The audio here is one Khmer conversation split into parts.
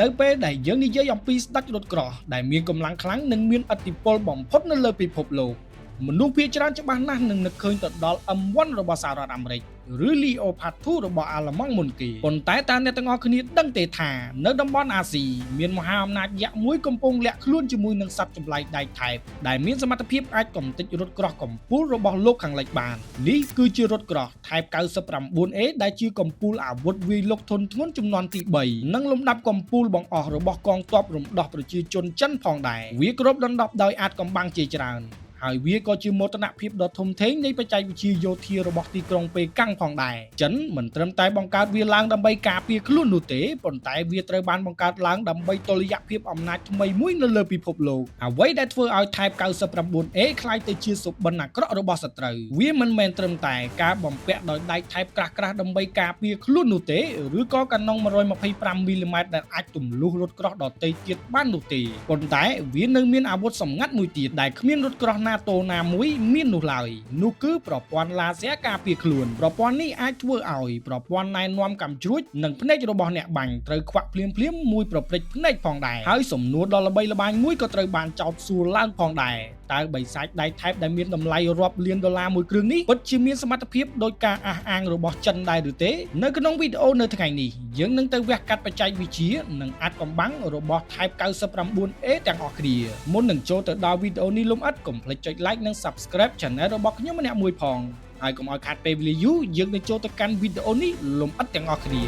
នៅពេលដែលយើងនិយាយអំពីស្ដេចរថក្រោះដែលមានកម្លាំងខ្លាំងនិងមានឥទ្ធិពលបំផុតនៅលើពិភពលោកមនុស្សភាគច្រើនច្បាស់ណាស់នឹងនឹកឃើញទៅដល់ M1 របស់សហរដ្ឋអាមេរិកឬ Leopard 2 របស់អាល្លឺម៉ង់មុនគេប៉ុន្តែតើអ្នកទាំងអស់គ្នាដឹងទេថានៅតំបន់អាស៊ីមានមហាអំណាចយក្សមួយកំពុងលាក់ខ្លួនជាមួយនឹងសត្វចម្លែកដែកថែបដែលមានសមត្ថភាពអាចកំទេចរថក្រោះកំពូលរបស់លោកខាងលិចបាននេះគឺជារថក្រោះថែប 99A ដែលជាកំពូលអាវុធវាយលុកធុនធ្ងន់ចំនួនទី3និងលំដាប់កំពូលបង្អស់របស់កងទ័ពរំដោះប្រជាជនចិនផងដែរវាគ្របដណ្ដប់ដោយអាចកំបាំងជាច្រើនហើយវាក៏ជាមោទនភាពដ៏ធំធេងនៃបច្ចេកវិទ្យាយោធារបស់ទីក្រុងប៉េកាំងផងដែរចិនមិនត្រឹមតែបង្កើតវាឡើងដើម្បីការពារខ្លួននោះទេប៉ុន្តែវាត្រូវបានបង្កើតឡើងដើម្បីតុល្យភាពអំណាចថ្មីមួយនៅលើពិភពលោកអ្វីដែលធ្វើឲ្យថែប 99A ក្លាយទៅជាសុបិនអាក្រក់របស់សត្រូវវាមិនមែនត្រឹមតែការបំពាក់ដោយដែកថែបក្រាស់ៗដើម្បីការពារខ្លួននោះទេឬក៏កាណុង 125 មីលីម៉ែត្រដែលអាចទម្លុះរថក្រោះដទៃទៀតបាននោះទេប៉ុន្តែវានៅមានអាវុធសម្ងាត់មួយទៀតដែលគ្មានរថក្រោះNATO ណាមួយមាននោះឡើយនោះគឺប្រព័ន្ធឡាស៊ែរការពារខ្លួនប្រព័ន្ធនេះអាចធ្វើឲ្យប្រព័ន្ធណែនាំកាំជ្រួចនិងភ្នែករបស់អ្នកបាញ់ត្រូវខ្វាក់ភ្លាមមួយប្រព្រឹត្តភ្នែកផងដែរហើយសំណួរដ៏ល្បីល្បាញមួយក៏ត្រូវបានចោទសួរឡើងផងដែរតើបិសាចដែកថែបដែលមានតម្លៃរាប់លានដុល្លារមួយគ្រឿងនេះពិតជាមានសមត្ថភាពដោយការអះអាងរបស់ចិនដែរឬទេនៅក្នុងវីដេអូនៅថ្ងៃនេះយើងនឹងទៅវះកាត់បច្ចេកវិទ្យានិងអាចកំបាំងរបស់ថែប 99A ទាំងអស់គ្នាមុននឹងចូលទៅដល់វីដេអូនេះលំអិតកុំភ្លេចចុច like និង subscribe channel របស់ខ្ញុំម្នាក់មួយផងហើយកុំឲ្យខាតពេលវេលាយូរយើងនឹងចូលទៅកាន់វីដេអូនេះលំអិតទាំងអស់គ្នា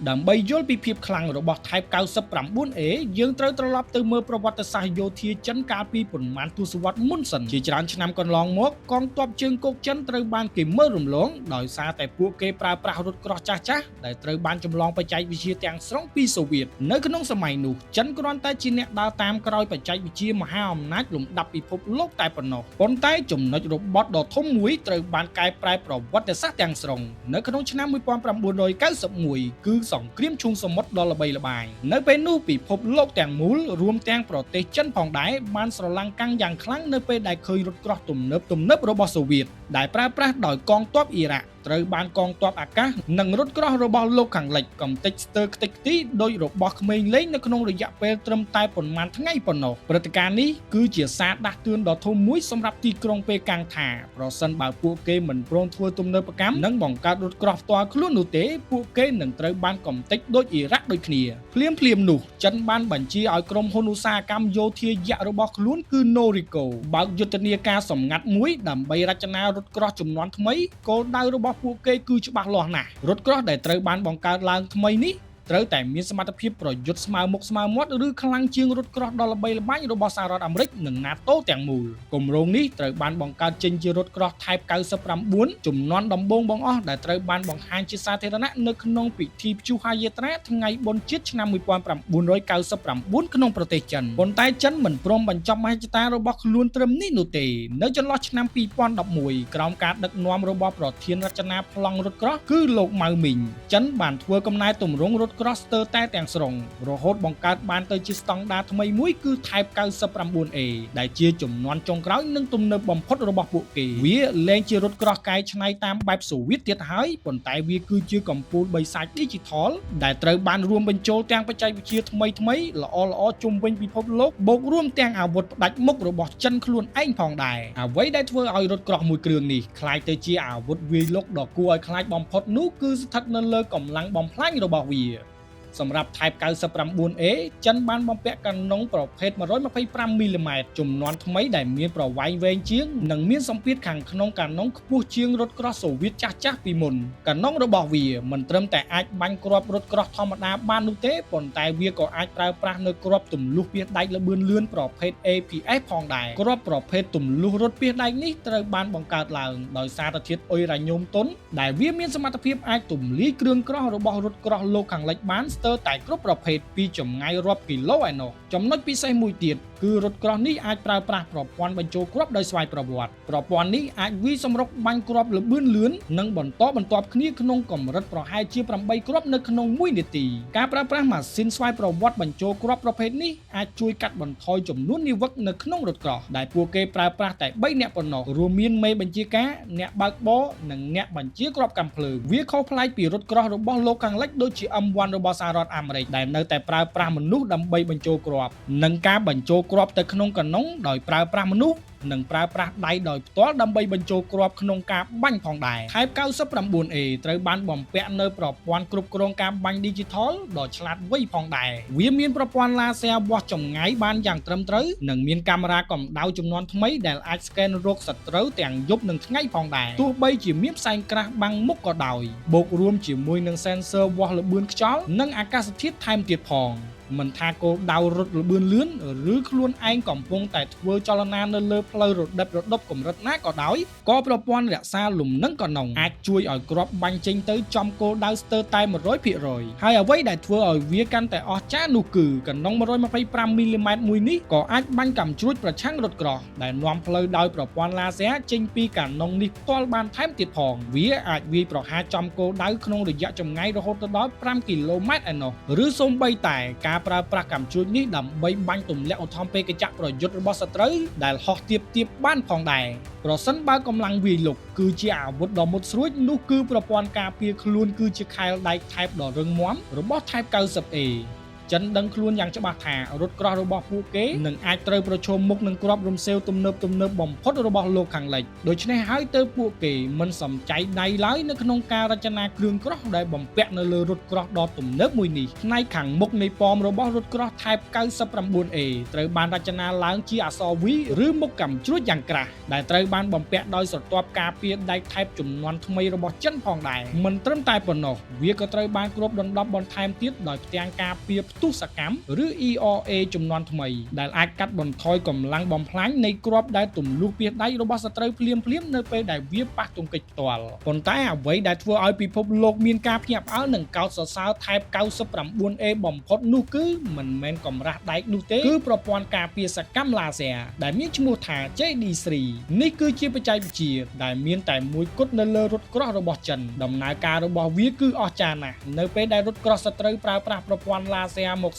ដើម្បីយល់ពីភាពខ្លាំងរបស់ថែប 99A យើងត្រូវត្រឡប់ទៅមើលប្រវត្តិសាស្ត្រយោធាចិនកាលពីប៉ុន្មានទសវត្សរ៍មុនសិនជាច្រើនឆ្នាំកន្លងមកកងទ័ពជើងគោកចិនត្រូវបានគេមើលរំលងដោយសារតែពួកគេប្រើប្រាស់រថក្រោះចាស់ៗដែលត្រូវបានចម្លងបច្ចេកវិទ្យាទាំងស្រុងពីសូវៀតនៅក្នុងសម័យនោះចិនគ្រាន់តែជាអ្នកដើរតាមក្រោយបច្ចេកវិទ្យាមហាអំណាចលំដាប់ពិភពលោកតែប៉ុណ្ណោះប៉ុន្តែចំណុចរបត់ដ៏ធំមួយត្រូវបានកែប្រែប្រវត្តិសាស្ត្រទាំងស្រុងនៅក្នុងឆ្នាំ 1991 គឺសង្គ្រាមឈូងសមុទ្រដ៏ល្បីល្បាញនៅពេលនោះពិភពលោកទាំងមូលរួមទាំងប្រទេសចិនផងដែរបានស្រឡាំងកាំងយ៉ាងខ្លាំងនៅពេលដែលឃើញរថក្រោះទំនើបរបស់សូវៀតដែលប្រើប្រាស់ដោយកងទ័ពអ៊ីរ៉ាក់ត្រូវបានកងទ័ពអាកាសនិងរថក្រោះរបស់លោកខាងលិចកំទេចស្ទើរខ្ទេចខ្ទីដោយរបស់ក្មេងលេងនៅក្នុងរយៈពេលត្រឹមតែប៉ុន្មានថ្ងៃប៉ុណ្ណោះព្រឹត្តិការណ៍នេះគឺជាសារដាស់តឿនដ៏ធំមួយសម្រាប់ទីក្រុងប៉េកាំងថាប្រសិនបើពួកគេមិនព្រមធ្វើទំនើបកម្មនិងបង្កើតរថក្រោះផ្ទាល់ខ្លួននោះទេពួកគេនឹងត្រូវបានកំទេចដូចអ៊ីរ៉ាក់ដូចគ្នាភ្លាមនោះចិនបានបញ្ជាឲ្យក្រុមហ៊ុនឧស្សាហកម្មយោធាយក្សរបស់ខ្លួនគឺ Noriko បើកយុទ្ធនាការសម្ងាត់មួយដើម្បីរចនារថក្រោះជំនាន់ថ្មីគោលដៅរបស់ពួកគេគឺច្បាស់លាស់ណាស់រថក្រោះដែលត្រូវបានបង្កើតឡើងថ្មីនេះត្រូវតែមានសមត្ថភាពប្រយុទ្ធស្មើមុខស្មើមាត់ឬខ្លាំងជាងរថក្រោះដ៏ល្បីល្បាញរបស់សហរដ្ឋអាមេរិកនិង NATO ទាំងមូលគម្រោងនេះត្រូវបានបង្កើតចេញជារថក្រោះថែប 99 ជំនាន់ដំបូងបង្អស់ដែលត្រូវបានបង្ហាញជាសាធារណៈនៅក្នុងពិធីព្យុហាយាត្រាថ្ងៃបុណ្យជាតិឆ្នាំ 1999 ក្នុងប្រទេសចិនប៉ុន្តែចិនមិនព្រមបញ្ចប់មហិច្ឆតារបស់ខ្លួនត្រឹមនេះនោះទេនៅចន្លោះឆ្នាំ 2011 ក្រោមការដឹកនាំរបស់ប្រធានរចនាប្លង់រថក្រោះគឺលោកម៉ៅមីងចិនបានធ្វើកំណែទម្រង់រថក្រោះស្ទើរតែទាំងស្រុងរហូតបង្កើតបានទៅជាស្តង់ដារថ្មីមួយគឺថែប 99A ដែលជាជំនាន់ចុងក្រោយនិងទំនើបបំផុតរបស់ពួកគេវាលែងជារថក្រោះកែច្នៃតាមបែបសូវៀតទៀតហើយប៉ុន្តែវាគឺជាកំពូលបិសាច Digital ដែលត្រូវបានរួមបញ្ចូលទាំងបច្ចេកវិទ្យាថ្មីល្អជុំវិញពិភពលោកបូករួមទាំងអាវុធផ្ដាច់មុខរបស់ចិនខ្លួនឯងផងដែរអ្វីដែលធ្វើឲ្យរថក្រោះមួយគ្រឿងនេះคล้ายទៅជាអាវុធវាយលុកដ៏គួរឲ្យខ្លាចបំផុតនោះគឺស្ថិតនៅលើកម្លាំងបំផ្លាញរបស់វាសម្រាប់ថែប 99A ចិនបានបំពាក់កាណុងប្រភេទ 125 មីលីម៉ែត្រជំនាន់ថ្មីដែលមានប្រវែងវែងជាងនិងមានសម្ពាធខាងក្នុងកាណុងខ្ពស់ជាងរថក្រោះសូវៀតចាស់ៗពីមុនកាណុងរបស់វាមិនត្រឹមតែអាចបាញ់គ្រាប់រថក្រោះធម្មតាបាននោះទេប៉ុន្តែវាក៏អាចប្រើប្រាស់នៅគ្រាប់ទម្លុះពាសដែកល្បឿនលឿនប្រភេទ APS ផងដែរគ្រាប់ប្រភេទទម្លុះរថពាសដែកនេះត្រូវបានបង្កើតឡើងដោយសារធាតុអ៊ុយរ៉ាញ៉ូមទន់ដែលវាមានសមត្ថភាពអាចទម្លាយគ្រឿងក្រោះរបស់រថក្រោះលោកខាងលិចបានស្ទើ ទើតែគ្រប់ប្រភេទពីចម្ងាយរាប់គីឡូឯណោះចំណុចពិសេសមួយទៀតគឺរថក្រោះនេះអាចប្រើប្រាស់ប្រព័ន្ធបញ្ចូលគ្រាប់ដោយស្វ័យប្រវត្តិប្រព័ន្ធនេះអាចវាយសម្រុកបាញ់គ្រាប់ល្បឿនលឿននិងបន្តបន្ទាប់គ្នាក្នុងកម្រិតប្រហែលជា8គ្រាប់នៅក្នុង1នាទីការប្រើប្រាស់ម៉ាស៊ីនស្វ័យប្រវត្តិបញ្ចូលគ្រាប់ប្រភេទនេះអាចជួយកាត់បន្ថយចំនួននាវិកនៅក្នុងរថក្រោះដែលពួកគេប្រើប្រាស់តែ3នាក់ប៉ុណ្ណោះរួមមានមេបញ្ជាការអ្នកបើកបរនិងអ្នកបញ្ជាគ្រាប់កាំភ្លើងវាខុសប្លែកពីរថក្រោះរបស់លោកខាងលិចដូចជា M1 របស់សហរដ្ឋអាមេរិកដែលនៅតែប្រើប្រាស់មនុស្សដើម្បីបញ្ចូលគ្រាប់និងការបញ្ចូលគ្រាប់ទៅក្នុងកាណុងដោយប្រើប្រាស់មនុស្សនិងប្រើប្រាស់ដៃដោយផ្ទាល់ដើម្បីបញ្ចូលគ្រាប់ក្នុងការបាញ់ផងដែរ Type 99A ត្រូវបានបំពាក់នៅប្រព័ន្ធគ្រប់គ្រងការបាញ់ Digital ដ៏ឆ្លាតវៃផងដែរវាមានប្រព័ន្ធ Laser វាស់ចម្ងាយបានយ៉ាងត្រឹមត្រូវនិងមានកាមេរ៉ាកម្ដៅជំនាន់ថ្មីដែលអាចស្កេនរកសត្រូវទាំងយប់និងថ្ងៃផងដែរទោះបីជាមានផ្សែងក្រាស់បាំងមុខក៏ដោយបូករួមជាមួយនឹង Sensor វាស់ល្បឿនខ្យល់និងអាកាសធាតុថែមទៀតផងមិនថាគោលដៅរត់ល្បឿនលឿនឬខ្លួនឯងកំពុងតែធ្វើចលនានៅលើផ្លូវរដិបរដប់កម្រិតណាក៏ដោយក៏ប្រព័ន្ធរក្សាលំនឹងកាណុងអាចជួយឲ្យគ្រាប់បាញ់ចេញទៅចំគោលដៅស្ទើរតែ 100% ហើយអ្វីដែលធ្វើឲ្យវាកាន់តែអស្ចារ្យនោះគឺកាណុង 125 មីលីម៉ែត្រមួយនេះក៏អាចបាញ់កាំជ្រួចប្រឆាំងរថក្រោះដែលនាំផ្លូវដោយប្រព័ន្ធ Laser ចេញពីកាណុងនេះផ្ទាល់បានថែមទៀតផងវាអាចវាយប្រហារចំគោលដៅក្នុងរយៈចម្ងាយរហូតដល់5គីឡូម៉ែត្រឯណោះឬសូម្បីតែការប្រើប្រាស់កាំជ្រួចនេះដើម្បីបាញ់ទម្លាក់ឧទ្ធម្ភាគចក្រប្រយុទ្ធរបស់សត្រូវដែលហោះទាបបានផងដែរប្រសិនបើកម្លាំងវាយលុកគឺជាអាវុធដ៏មុតស្រួចនោះគឺប្រព័ន្ធការពារខ្លួនគឺជាខែលដែកថែបដ៏រឹងមាំរបស់ Type 90Aចិនដឹងខ្លួនយ៉ាងច្បាស់ថារថក្រោះរបស់ពួកគេនឹងអាចត្រូវប្រឈមមុខនឹងគ្រាប់រំសេវទំនើបបំផុតរបស់លោកខាងលិចដូច្នេះហើយទើបពួកគេមិនសំចៃដៃឡើយនៅក្នុងការរចនាគ្រឿងក្រោះដែលបំពាក់នៅលើរថក្រោះដ៏ទំនើបមួយនេះផ្នែកខាងមុខនៃប៉មរបស់រថក្រោះ Type 99A ត្រូវបានរចនាឡើងជាអក្សរ V ឬមុខកាំជ្រួចយ៉ាងក្រាស់ដែលត្រូវបានបំពាក់ដោយស្រទាប់ការពារដែកថែបជំនាន់ថ្មីរបស់ចិនផងដែរមិនត្រឹមតែប៉ុណ្ណោះវាក៏ត្រូវបានគ្របដណ្ដប់បន្ថែមទៀតដោយផ្ទាំងការពារផ្ទុះសកម្មឬ ERA ជំនាន់ថ្មីដែលអាចកាត់បន្ថយកម្លាំងបំផ្លាញនៃគ្រាប់ដែលទម្លុះពីដៃរបស់សត្រូវភ្លាមនៅពេលដែលវាប៉ះទង្គិចផ្ទាល់ប៉ុន្តែអ្វីដែលធ្វើឲ្យពិភពលោកមានការភ្ញាក់ផ្អើលនិងកោតសរសើរ Type 99A បំផុតនោះគឺមិនមែនកម្រាស់ដែកនោះទេគឺប្រព័ន្ធការពារសកម្ម Laser ដែលមានឈ្មោះថា JD3 នេះគឺជាបច្ចេកវិទ្យាដែលមានតែមួយគត់នៅលើរថក្រោះរបស់ចិនដំណើរការរបស់វាគឺអស្ចារ្យណាស់នៅពេលដែលរថក្រោះសត្រូវប្រើប្រាស់ប្រព័ន្ធ Laser មក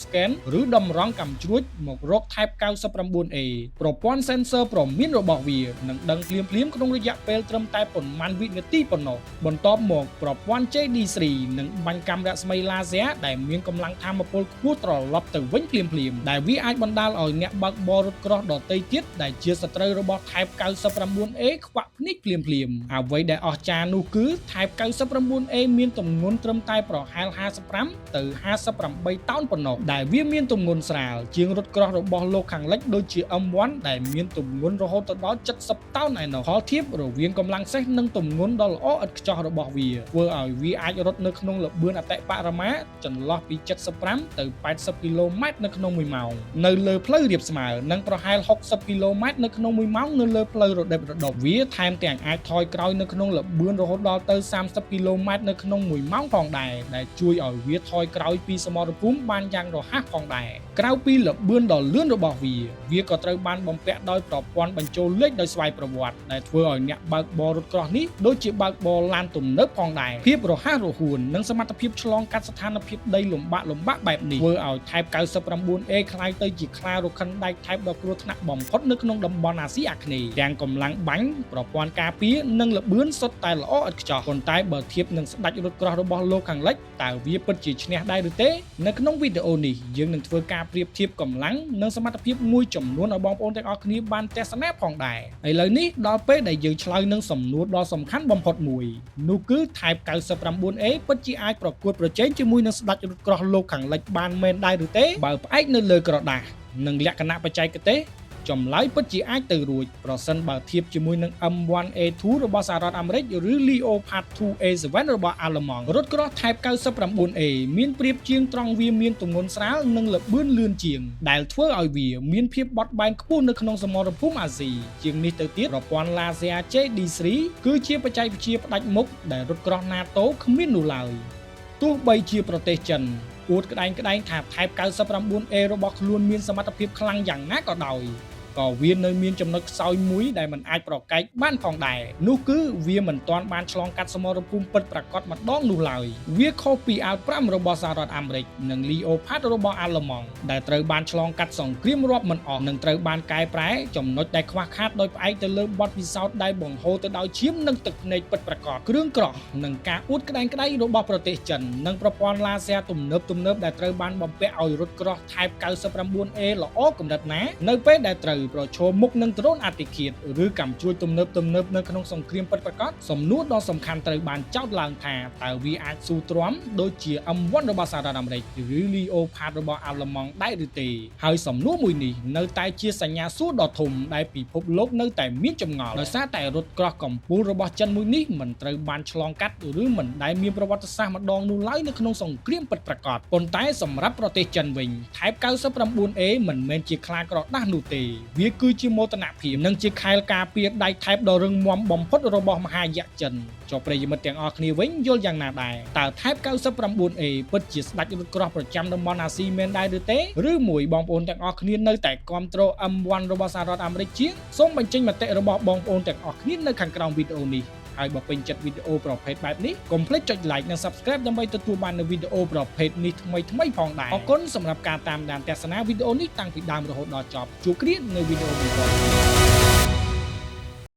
ឬតម្រង់កាំជ្រួចមករក Type 99A ប្រព័ន្ធ Sensor ព្រមានរបស់វានឹងដឹងភ្លាមក្នុងរយៈពេលត្រឹមតែប៉ុន្មានវិនាទីប៉ុណ្ណោះបន្ទាប់មកប្រព័ន្ធ JD3 នឹងបាញ់កាំរស្មី Laser ដែលមានកម្លាំងថាមពលខ្ពស់ត្រឡប់ទៅវិញភ្លាមដែលវាអាចបណ្ដាលឲ្យអ្នកបើកបររថក្រោះដទៃទៀតដែលជាសត្រូវរបស់ Type 99A ខ្វាក់ភ្នែកភ្លាមអ្វីដែលអស្ចារ្យនោះគឺ Type 99A មានទម្ងន់ត្រឹមតែប្រហែល55ទៅ58តោនប៉ុណ្ណោះដែលវាមានទម្ងន់ស្រាលជាងរថក្រោះរបស់លោកខាងលិចដូចជា M1 ដែលមានទម្ងន់រហូតដល់70តោនឯណោះផលធៀបរវាងកម្លាំងសេះនិងទម្ងន់ដ៏ល្អឥតខ្ចោះរបស់វាធ្វើឲ្យវាអាចរត់នៅក្នុងល្បឿនអតិបរមាចន្លោះពី75ទៅ80គីឡូម៉ែត្រនៅក្នុង1ម៉ោងនៅលើផ្លូវរាបស្មើនិងប្រហែល60គីឡូម៉ែត្រនៅក្នុង1ម៉ោងនៅលើផ្លូវរដិបរដប់វាថែមទាំងអាចថយក្រោយនៅក្នុងល្បឿនរហូតដល់ទៅ30គីឡូម៉ែត្រនៅក្នុង1ម៉ោងផងដែរដែលជួយឲ្យវាថយក្រោយពីសមរភូមិបានយ៉ាងរហ័សផងដែរក្រៅពីល្បឿនដ៏លឿនរបស់វាក៏ត្រូវបានបំពាក់ដោយប្រព័ន្ធបញ្ចូលលេខដោយស្វ័យប្រវត្តិដែលធ្វើឲ្យអ្នកបើកបររថក្រោះនេះដូចជាបើកបរឡានទំនើបផងដែរភាពរហ័សរហួននិងសមត្ថភាពឆ្លងកាត់ស្ថានភាពដីលំបាកបែបនេះធ្វើឲ្យ Type 99A ក្លាយទៅជាខ្លារខិនដែកថែបដ៏គ្រោះថ្នាក់បំផុតនៅក្នុងតំបន់អាស៊ីអាគ្នេយ៍ទាំងកម្លាំងបាញ់ប្រព័ន្ធការពារនិងល្បឿនសុទ្ធតែល្អឥតខ្ចោះប៉ុន្តែបើធៀបនឹងស្ដេចរថក្រោះរបស់លោកខាងលិចតើវាពិតជាឈ្នះដែរឬទេនៅក្នុងវីដេអូនេះយើងនឹងធ្វើការប្រៀបធៀបកម្លាំងនិងសមត្ថភាពមួយចំនួនឲ្យបងប្អូនទាំងអស់គ្នាបានទស្សនាផងដែរឥឡូវនេះដល់ពេលដែលយើងឆ្លើយនឹងសំណួរដ៏សំខាន់បំផុតមួយនោះគឺ Type 99A ពិតជាអាចប្រកួតប្រជែងជាមួយនឹងស្ដេចរថក្រោះលោកខាងលិចបានមែនដែរឬទេបើផ្អែកនៅលើក្រដាសនិងលក្ខណៈបច្ចេកទេសចម្លើយពិតជាអាចទៅរួចប្រសិនបើធៀបជាមួយនឹង M1A2 របស់សហរដ្ឋអាមេរិកឬ Leopard 2A7 របស់អាល្លឺម៉ង់រថក្រោះ Type 99A មានប្រៀបជាងត្រង់វាមានទម្ងន់ស្រាលនិងល្បឿនលឿនជាងដែលធ្វើឲ្យវាមានភាពបត់បែនខ្ពស់នៅក្នុងសមរភូមិអាស៊ីជាងនេះទៅទៀតប្រព័ន្ធ Laser JD3 គឺជាបច្ចេកវិទ្យាផ្ដាច់មុខដែលរថក្រោះ NATO គ្មាននោះឡើយទោះបីជាប្រទេសចិន អួតក្តែងថា Type 99A របស់ខ្លួនមានសមត្ថភាពខ្លាំងយ៉ាងណាក៏ដោយក៏វានៅមានចំណុចខ្សោយមួយដែលมันអាចប្រកែកបានផងដែរនោះគឺវាមិនទាន់បានឆ្លងកាត់សមរភូមិពិតប្រាកដម្ដងនោះឡើយវាខុសពី AL5 របស់សហរដ្ឋអាមេរិកនិង Leopard របស់អាល្លឺម៉ង់ដែលត្រូវបានឆ្លងកាត់សង្គ្រាមរាប់មិនអស់និងត្រូវបានកែប្រែចំណុចដែលខ្វះខាតដោយផ្អែកទៅលើបទពិសោធន៍ដែលបង្ហូរទៅដោយឈាមនិងទឹកភ្នែកពិតប្រាកដគ្រឿងក្រោះនិងការអួតក្តែងរបស់ប្រទេសចិននិងប្រព័ន្ធឡាស៊ែរទំនើបដែលត្រូវបានបំពាក់ឲ្យរថក្រោះ Type 99A ល្អកម្រិតណានៅពេលដែលត្រូវប្រឈមមុខនឹងដ្រូនអតិឃាតឬកាំជ្រួចទំនើបនៅក្នុងសង្គ្រាមពិតប្រាកដសំណួរដ៏សំខាន់ត្រូវបានចោទឡើងថាតើវាអាចស៊ូទ្រាំដូចជា M1 របស់សហរដ្ឋអាមេរិកឬ Leopard របស់អាល្លឺម៉ង់ដែរឬទេហើយសំណួរមួយនេះនៅតែជាសញ្ញាសួរដ៏ធំដែលពិភពលោកនៅតែមានចម្ងល់ដោយសារតែរថក្រោះកំពូលរបស់ចិនមួយនេះមិនត្រូវបានឆ្លងកាត់ឬមិនដែលមានប្រវត្តិសាស្ត្រម្ដងនោះឡើយនៅក្នុងសង្គ្រាមពិតប្រាកដប៉ុន្តែសម្រាប់ប្រទេសចិនវិញ Type 99A មិនមែនជាខ្លាក្រដាស់នោះទេវាគឺជាមោទនភាពនិងជាខែលការពារដៃថែបដ៏រឹងមាំបំផុតរបស់មហាយៈចិនចុះប្រិយមិត្តទាំងអស់គ្នាវិញយល់យ៉ាងណាដែរតើ Type 99A ពិតជាស្ដេចរថក្រោះប្រចាំតំបន់អាស៊ីមែនដែរឬទេឬមួយបងប្អូនទាំងអស់គ្នានៅតែគាំទ្រ M1 របស់សហរដ្ឋអាមេរិកជាងសូមបញ្ចេញមតិរបស់បងប្អូនទាំងអស់គ្នានៅខាងក្រោមវីដេអូនេះហើយបើពេញចិត្តវីដេអូប្រភេទបែបនេះកុំភ្លេចចុច like និង subscribe ដើម្បីទទួលបាននូវវីដេអូប្រភេទនេះថ្មីផងដែរអរគុណសម្រាប់ការតាមដានទស្សនាវីដេអូនេះតាំងពីដើមរហូតដល់ចប់ជួបគ្នានៅវីដេអូបន្ទាប់